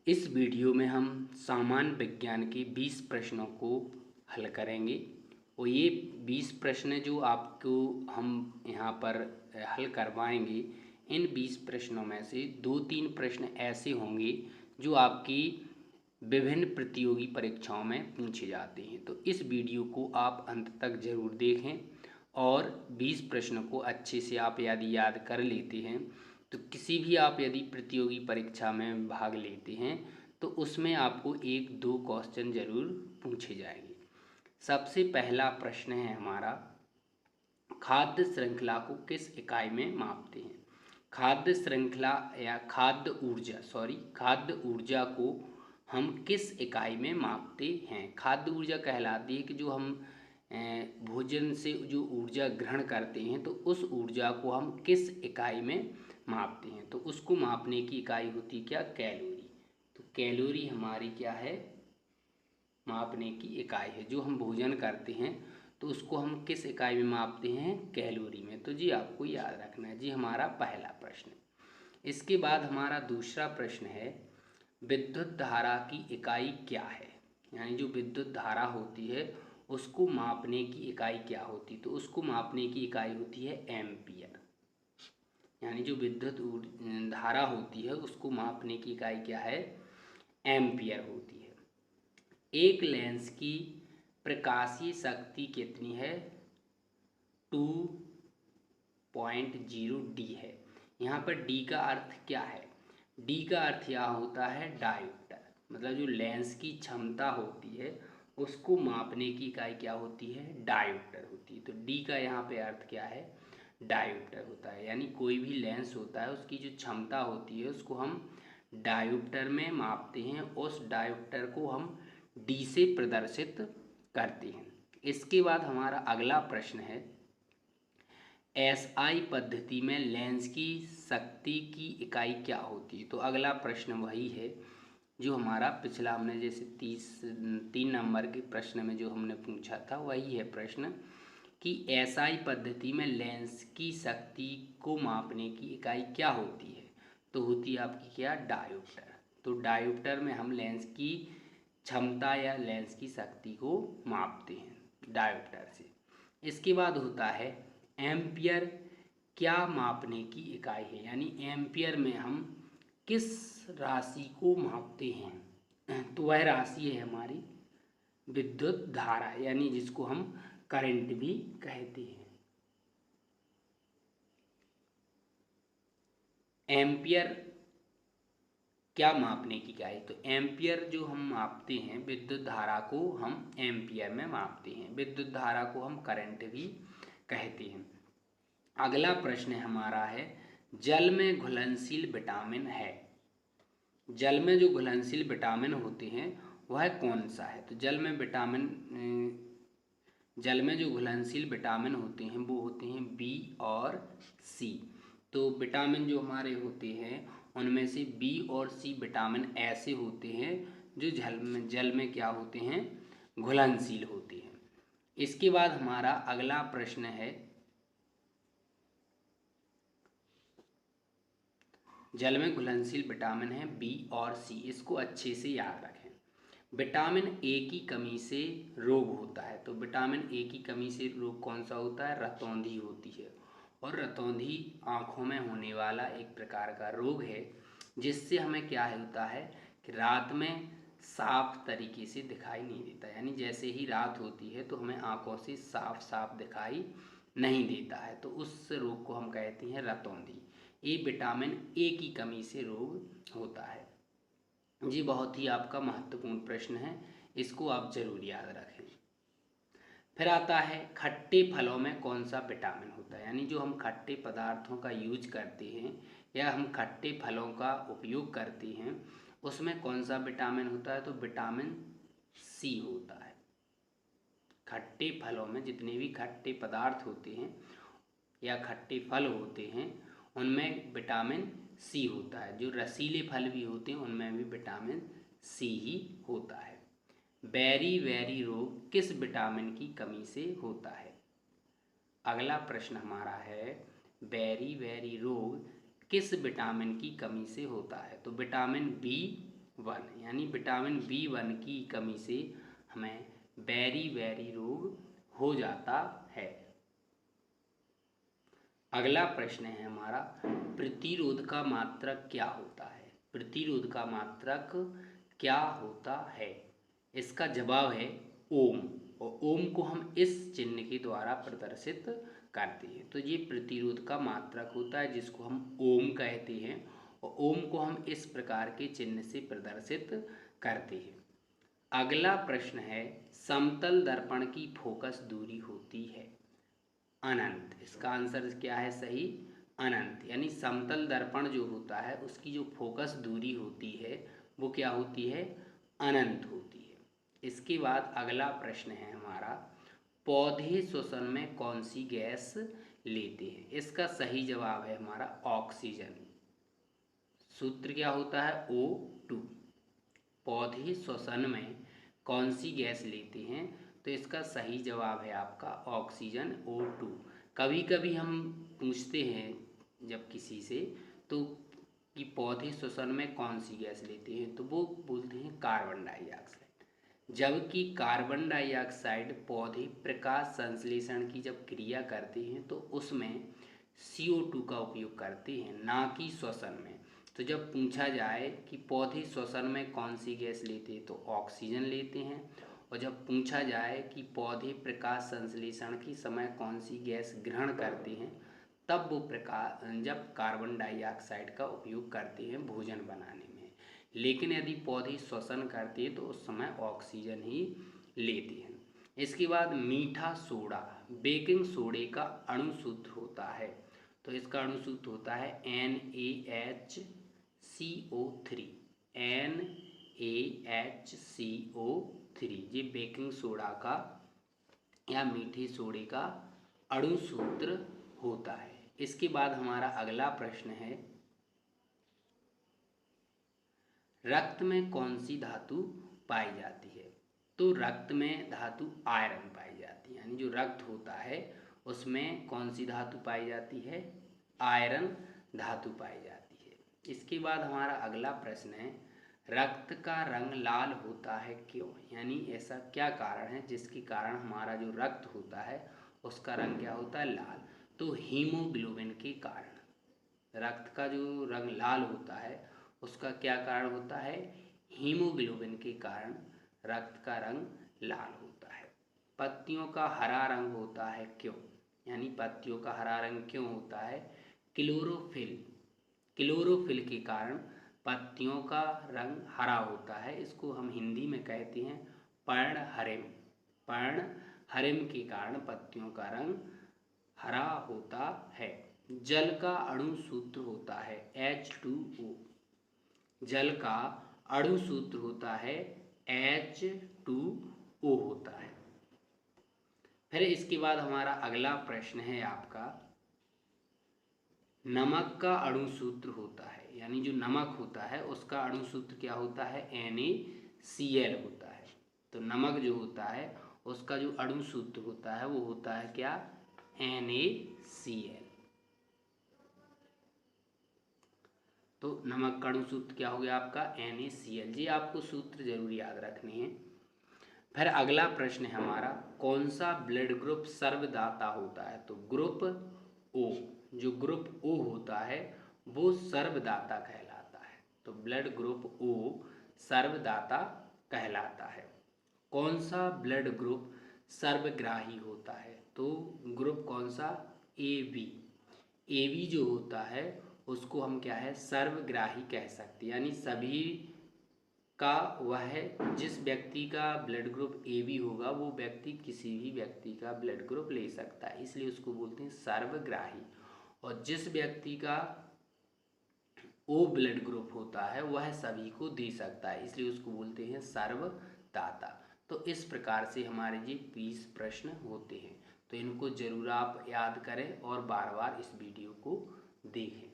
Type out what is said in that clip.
इस वीडियो में हम सामान्य विज्ञान के 20 प्रश्नों को हल करेंगे और ये 20 प्रश्न जो आपको हम यहाँ पर हल करवाएंगे। इन 20 प्रश्नों में से 2-3 प्रश्न ऐसे होंगे जो आपकी विभिन्न प्रतियोगी परीक्षाओं में पूछे जाते हैं। तो इस वीडियो को आप अंत तक ज़रूर देखें और 20 प्रश्नों को अच्छे से आप यदि याद कर लेते हैं तो किसी भी आप यदि प्रतियोगी परीक्षा में भाग लेते हैं तो उसमें आपको 1-2 क्वेश्चन ज़रूर पूछे जाएंगे। सबसे पहला प्रश्न है हमारा, खाद्य श्रृंखला को किस इकाई में मापते हैं। खाद्य श्रृंखला या खाद्य ऊर्जा को हम किस इकाई में मापते हैं। खाद्य ऊर्जा कहलाती है कि जो हम भोजन से जो ऊर्जा ग्रहण करते हैं तो उस ऊर्जा को हम किस इकाई में मापते हैं। तो उसको मापने की इकाई होती क्या, कैलोरी। तो कैलोरी हमारी क्या है, मापने की इकाई है। जो हम भोजन करते हैं तो उसको हम किस इकाई में मापते हैं, कैलोरी में। तो जी आपको याद रखना है जी हमारा पहला प्रश्न। इसके बाद हमारा दूसरा प्रश्न है, विद्युत धारा की इकाई क्या है। यानी जो विद्युत धारा होती है उसको मापने की इकाई क्या होती। तो उसको मापने की इकाई होती है एम्पियर। यानी जो विद्युत धारा होती है उसको मापने की इकाई क्या है, एम्पियर होती है। एक लेंस की प्रकाशीय शक्ति कितनी है, 2.0 डी है। यहाँ पर डी का अर्थ क्या है, डी का अर्थ यहाँ होता है डायोप्टर। मतलब जो लेंस की क्षमता होती है उसको मापने की इकाई क्या होती है, डायोप्टर होती है। तो डी का यहाँ पे अर्थ क्या है, डायोप्टर होता है। यानी कोई भी लेंस होता है उसकी जो क्षमता होती है उसको हम डायोप्टर में मापते हैं। उस डायोप्टर को हम डी से प्रदर्शित करते हैं। इसके बाद हमारा अगला प्रश्न है, एसआई पद्धति में लेंस की शक्ति की इकाई क्या होती है। तो अगला प्रश्न वही है जो हमारा पिछला हमने जैसे 3 नंबर के प्रश्न में जो हमने पूछा था वही है प्रश्न कि एसआई पद्धति में लेंस की शक्ति को मापने की इकाई क्या होती है। तो होती है आपकी क्या, डायोप्टर। तो डायोप्टर में हम लेंस की क्षमता या लेंस की शक्ति को मापते हैं डायोप्टर से। इसके बाद होता है एम्पियर क्या मापने की इकाई है। यानी एम्पियर में हम किस राशि को मापते हैं। तो वह राशि है हमारी विद्युत धारा, यानी जिसको हम करंट भी कहते हैं। एम्पियर क्या मापने की इकाई, तो एम्पियर जो हम मापते हैं विद्युत धारा को हम एम्पियर में मापते हैं। विद्युत धारा को हम करंट भी कहते हैं। अगला प्रश्न हमारा है, जल में घुलनशील विटामिन है। जल में जो घुलनशील विटामिन होते हैं वह कौन सा है। तो जल में जो घुलनशील विटामिन होते हैं वो होते हैं बी और सी। तो विटामिन जो हमारे होते हैं उनमें से बी और सी विटामिन ऐसे होते हैं जो जल में क्या होते हैं, घुलनशील होते हैं। इसके बाद हमारा अगला प्रश्न है, जल में घुलनशील विटामिन है बी और सी। इसको अच्छे से याद रखें। विटामिन ए की कमी से रोग होता है। तो विटामिन ए की कमी से रोग कौन सा होता है, रतौंधी होती है। और रतौंधी आँखों में होने वाला एक प्रकार का रोग है जिससे हमें क्या होता है कि रात में साफ तरीके से दिखाई नहीं देता। यानी जैसे ही रात होती है तो हमें आँखों से साफ साफ दिखाई नहीं देता है। तो उस रोग को हम कहते हैं रतौंधी। ये विटामिन ए की कमी से रोग होता है। जी बहुत ही आपका महत्वपूर्ण प्रश्न है, इसको आप जरूर याद रखें। फिर आता है, खट्टे फलों में कौन सा विटामिन होता है। यानी जो हम खट्टे पदार्थों का यूज करते हैं या हम खट्टे फलों का उपयोग करते हैं उसमें कौन सा विटामिन होता है। तो विटामिन सी होता है। खट्टे फलों में जितने भी खट्टे पदार्थ होते हैं या खट्टे फल होते हैं उनमें विटामिन सी होता है। जो रसीले फल भी होते हैं उनमें भी विटामिन सी ही होता है। बेरी वेरी रोग किस विटामिन की कमी से होता है। अगला प्रश्न हमारा है, बेरी वेरी रोग किस विटामिन की कमी से होता है। तो विटामिन बी वन, यानी विटामिन B1 की कमी से हमें बेरी रोग हो जाता है। अगला प्रश्न है हमारा, प्रतिरोध का मात्रक क्या होता है? प्रतिरोध का मात्रक क्या होता है? इसका जवाब है ओम, और ओम को हम इस चिन्ह के द्वारा प्रदर्शित करते हैं। तो ये प्रतिरोध का मात्रक होता है जिसको हम ओम कहते हैं, और ओम को हम इस प्रकार के चिन्ह से प्रदर्शित करते हैं। अगला प्रश्न है, समतल दर्पण की फोकस दूरी होती है अनंत। इसका आंसर क्या है सही? अनंत, यानी समतल दर्पण जो होता है उसकी जो फोकस दूरी होती है वो क्या होती है? अनंत होती है। इसके बाद अगला प्रश्न है हमारा, पौधे श्वसन में कौन सी गैस लेते हैं? इसका सही जवाब है हमारा ऑक्सीजन। सूत्र क्या होता है? O2। पौधे श्वसन में कौन सी गैस लेते हैं? तो इसका सही जवाब है आपका ऑक्सीजन, O2। कभी कभी हम पूछते हैं जब किसी से तो कि पौधे श्वसन में कौन सी गैस लेते हैं, तो वो बोलते हैं कार्बन डाइऑक्साइड। जबकि कार्बन डाइऑक्साइड पौधे प्रकाश संश्लेषण की जब क्रिया करते हैं तो उसमें CO2 का उपयोग करते हैं, ना कि श्वसन में। तो जब पूछा जाए कि पौधे श्वसन में कौन सी गैस लेते हैं तो ऑक्सीजन लेते हैं, और जब पूछा जाए कि पौधे प्रकाश संश्लेषण के समय कौन सी गैस ग्रहण करते हैं तब वो जब कार्बन डाइऑक्साइड का उपयोग करते हैं भोजन बनाने में। लेकिन यदि पौधे श्वसन करते हैं तो उस समय ऑक्सीजन ही लेते हैं। इसके बाद मीठा सोडा, बेकिंग सोडे का अणु सूत्र होता है, तो इसका अणु सूत्र होता है NaHCO3। NaHCO3 ये बेकिंग सोडा का या मीठे सोडे का अणु सूत्र होता है। इसके बाद हमारा अगला प्रश्न है, रक्त में कौन सी धातु पाई जाती है? तो रक्त में धातु आयरन पाई जाती है, यानी जो रक्त होता है उसमें कौन सी धातु पाई जाती है? आयरन धातु पाई जाती है। इसके बाद हमारा अगला प्रश्न है, रक्त का रंग लाल होता है क्यों? यानी ऐसा क्या कारण है जिसके कारण हमारा जो रक्त होता है उसका रंग क्या होता है? लाल। तो हीमोग्लोबिन के कारण रक्त का जो रंग लाल होता है उसका क्या कारण होता है? हीमोग्लोबिन के कारण रक्त का रंग लाल होता है। पत्तियों का हरा रंग होता है क्यों? यानी पत्तियों का हरा रंग क्यों होता है? क्लोरोफिल के कारण पत्तियों का रंग हरा होता है। इसको हम हिंदी में कहते हैं पर्णहरिम। पर्णहरिम के कारण पत्तियों का रंग हरा होता है। जल का अणु सूत्र होता है H2O। जल का अणु सूत्र होता है H2O होता है। फिर इसके बाद हमारा अगला प्रश्न है आपका, नमक का अणु सूत्र होता है, यानी जो नमक होता है उसका अणु सूत्र क्या होता है? NaCl होता है। तो नमक जो होता है उसका जो अणु सूत्र होता है वो होता है क्या? NaCl। तो नमक का अणु सूत्र क्या हो गया आपका? NaCl। जी आपको सूत्र जरूर याद रखने हैं। फिर अगला प्रश्न है हमारा, कौन सा ब्लड ग्रुप सर्वदाता होता है? तो ग्रुप O, जो ग्रुप O होता है वो सर्वदाता कहलाता है। तो ब्लड ग्रुप O सर्वदाता कहलाता है। कौन सा ब्लड ग्रुप सर्वग्राही होता है? तो ग्रुप कौन सा? AB। AB जो होता है उसको हम क्या है? सर्वग्राही कह सकते हैं, यानी सभी का वह जिस व्यक्ति का ब्लड ग्रुप AB होगा वो व्यक्ति किसी भी व्यक्ति का ब्लड ग्रुप ले सकता है, इसलिए उसको बोलते हैं सर्वग्राही। और जिस व्यक्ति का O ब्लड ग्रुप होता है वह सभी को दे सकता है, इसलिए उसको बोलते हैं सर्वदाता। तो इस प्रकार से हमारे ये 20 प्रश्न होते हैं, तो इनको जरूर आप याद करें और बार बार इस वीडियो को देखें।